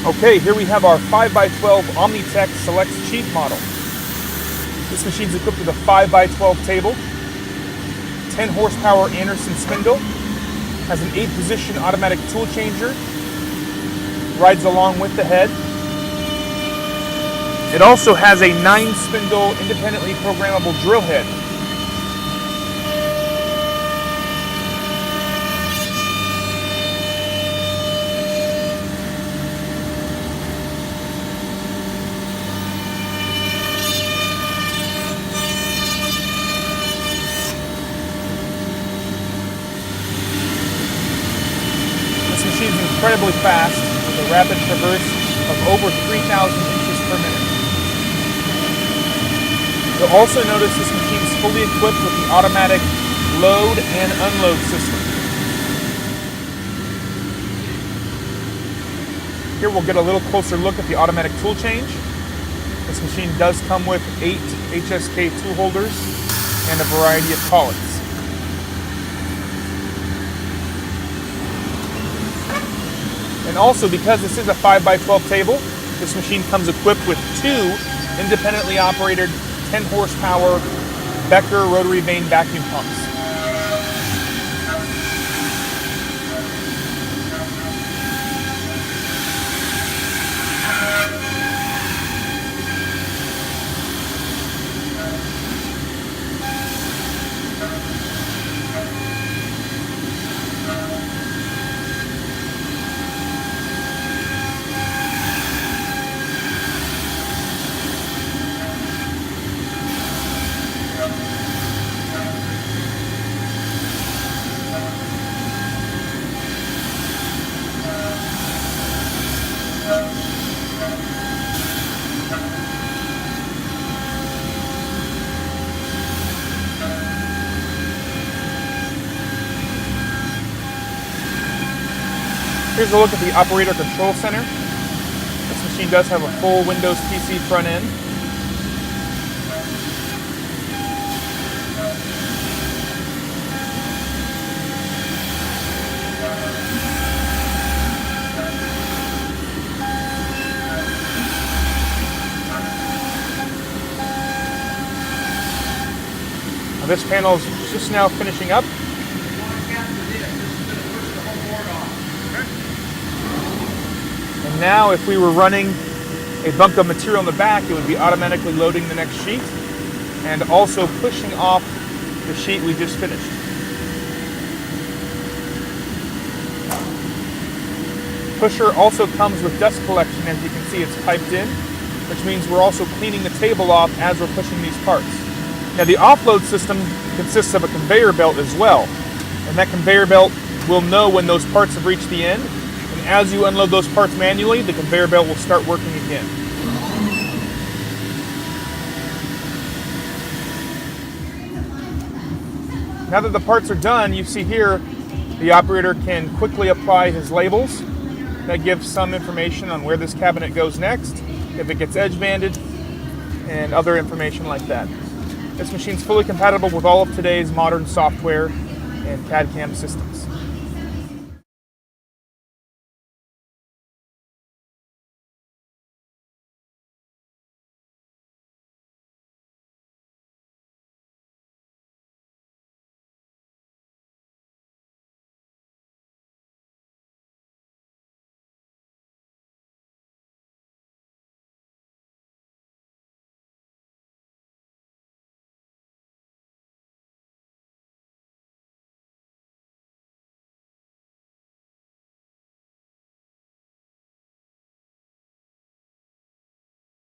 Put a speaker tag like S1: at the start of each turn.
S1: Okay, here we have our 5x12 Omnitech Selexx sheet model. This machine is equipped with a 5x12 table, 10 horsepower Anderson spindle, has an 8-position automatic tool changer, rides along with the head. It also has a 9-spindle independently programmable drill head. This machine is incredibly fast with a rapid traverse of over 3,000 inches per minute. You'll also notice this machine is fully equipped with the automatic load and unload system. Here we'll get a little closer look at the automatic tool change. This machine does come with 8 HSK tool holders and a variety of collets. And also, because this is a 5x12 table, this machine comes equipped with 2 independently operated 10 horsepower Becker rotary vane vacuum pumps. Here's a look at the operator control center. This machine does have a full Windows PC front end. Now this panel is just now finishing up. And now if we were running a bunk of material in the back, it would be automatically loading the next sheet and also pushing off the sheet we just finished. Pusher also comes with dust collection. As you can see, it's piped in, which means we're also cleaning the table off as we're pushing these parts. Now the offload system consists of a conveyor belt as well, and that conveyor belt will know when those parts have reached the end. As you unload those parts manually, the conveyor belt will start working again. Now that the parts are done, you see here the operator can quickly apply his labels. That gives some information on where this cabinet goes next, if it gets edge banded, and other information like that. This machine's fully compatible with all of today's modern software and CAD/CAM systems.